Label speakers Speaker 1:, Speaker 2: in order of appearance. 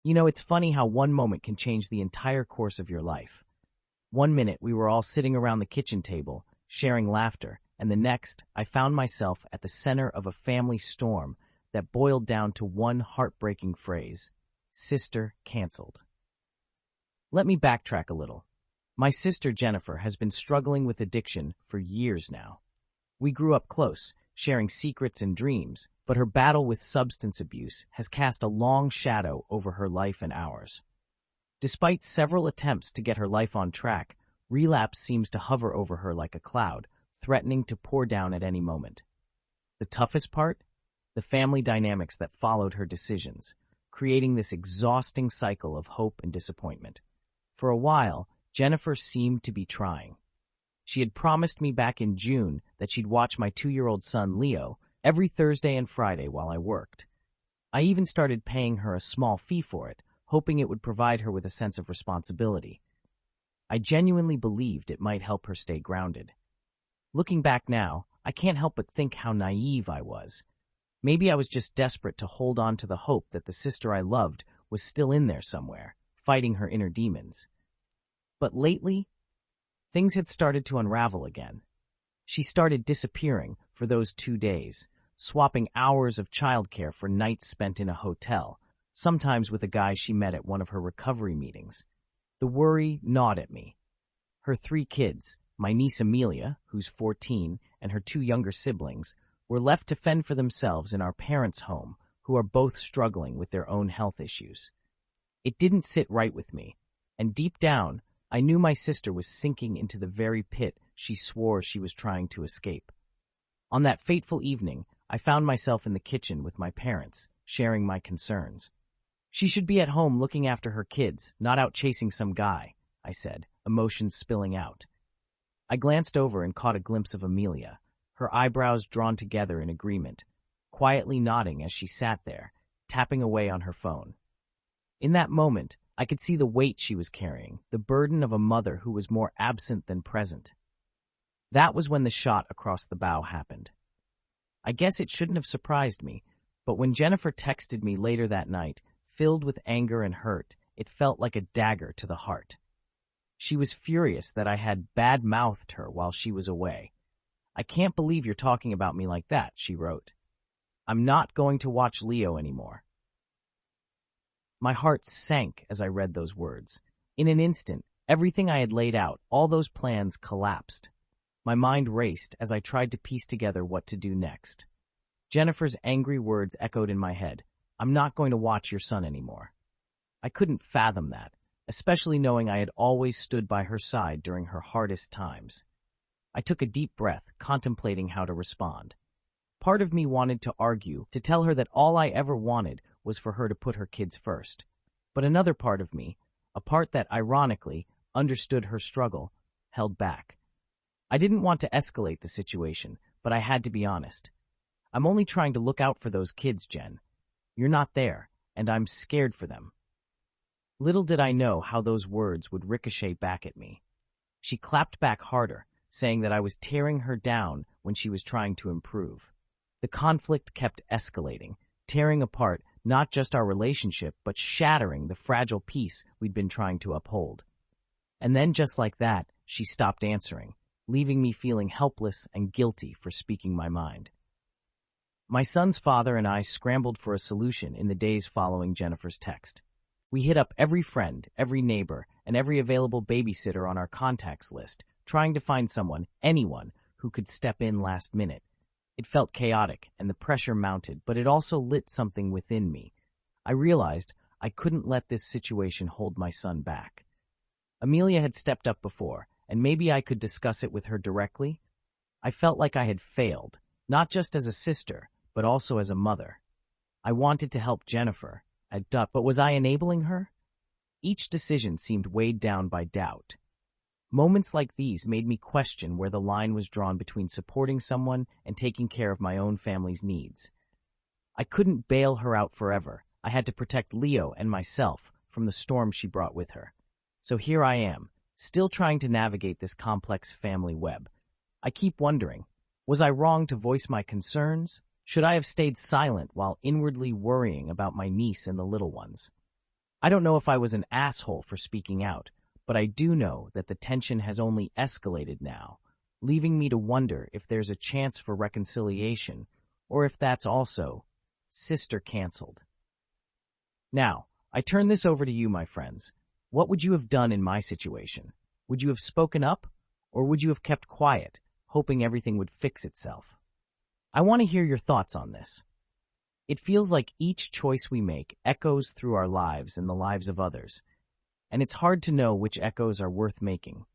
Speaker 1: It's funny how one moment can change the entire course of your life. One minute we were all sitting around the kitchen table, sharing laughter, and the next I found myself at the center of a family storm that boiled down to one heartbreaking phrase: sister canceled. Let me backtrack a little. My sister Jennifer has been struggling with addiction for years now. We grew up close, sharing secrets and dreams, but her battle with substance abuse has cast a long shadow over her life and ours. Despite several attempts to get her life on track, relapse seems to hover over her like a cloud, threatening to pour down at any moment. The toughest part? The family dynamics that followed her decisions, creating this exhausting cycle of hope and disappointment. For a while, Jennifer seemed to be trying. She had promised me back in June that she'd watch my 2-year-old son, Leo, every Thursday and Friday while I worked. I even started paying her a small fee for it, hoping it would provide her with a sense of responsibility. I genuinely believed it might help her stay grounded. Looking back now, I can't help but think how naive I was. Maybe I was just desperate to hold on to the hope that the sister I loved was still in there somewhere, fighting her inner demons. But lately, things had started to unravel again. She started disappearing for those 2 days, swapping hours of childcare for nights spent in a hotel, sometimes with a guy she met at one of her recovery meetings. The worry gnawed at me. Her 3 kids, my niece Amelia, who's 14, and her 2 younger siblings, were left to fend for themselves in our parents' home, who are both struggling with their own health issues. It didn't sit right with me, and deep down, I knew my sister was sinking into the very pit she swore she was trying to escape. On that fateful evening, I found myself in the kitchen with my parents, sharing my concerns. "She should be at home looking after her kids, not out chasing some guy," I said, emotions spilling out. I glanced over and caught a glimpse of Amelia, her eyebrows drawn together in agreement, quietly nodding as she sat there, tapping away on her phone. In that moment, I could see the weight she was carrying, the burden of a mother who was more absent than present. That was when the shot across the bow happened. I guess it shouldn't have surprised me, but when Jennifer texted me later that night, filled with anger and hurt, it felt like a dagger to the heart. She was furious that I had bad-mouthed her while she was away. "I can't believe you're talking about me like that," she wrote. "I'm not going to watch Leo anymore." My heart sank as I read those words. In an instant, everything I had laid out, all those plans, collapsed. My mind raced as I tried to piece together what to do next. Jennifer's angry words echoed in my head. "I'm not going to watch your son anymore." I couldn't fathom that, especially knowing I had always stood by her side during her hardest times. I took a deep breath, contemplating how to respond. Part of me wanted to argue, to tell her that all I ever wanted was for her to put her kids first. But another part of me, a part that ironically understood her struggle, held back. I didn't want to escalate the situation, but I had to be honest. "I'm only trying to look out for those kids, Jen. You're not there, and I'm scared for them." Little did I know how those words would ricochet back at me. She clapped back harder, saying that I was tearing her down when she was trying to improve. The conflict kept escalating, tearing apart not just our relationship, but shattering the fragile peace we'd been trying to uphold. And then, just like that, she stopped answering, leaving me feeling helpless and guilty for speaking my mind. My son's father and I scrambled for a solution in the days following Jennifer's text. We hit up every friend, every neighbor, and every available babysitter on our contacts list, trying to find someone, anyone, who could step in last minute. It felt chaotic, and the pressure mounted, but it also lit something within me. I realized I couldn't let this situation hold my son back. Amelia had stepped up before, and maybe I could discuss it with her directly. I felt like I had failed, not just as a sister, but also as a mother. I wanted to help Jennifer, but was I enabling her? Each decision seemed weighed down by doubt. Moments like these made me question where the line was drawn between supporting someone and taking care of my own family's needs. I couldn't bail her out forever. I had to protect Leo and myself from the storm she brought with her. So here I am, still trying to navigate this complex family web. I keep wondering, was I wrong to voice my concerns? Should I have stayed silent while inwardly worrying about my niece and the little ones? I don't know if I was an asshole for speaking out, but I do know that the tension has only escalated now, leaving me to wonder if there's a chance for reconciliation, or if that's also sister canceled. Now, I turn this over to you, my friends. What would you have done in my situation? Would you have spoken up, or would you have kept quiet, hoping everything would fix itself? I want to hear your thoughts on this. It feels like each choice we make echoes through our lives and the lives of others, and it's hard to know which echoes are worth making.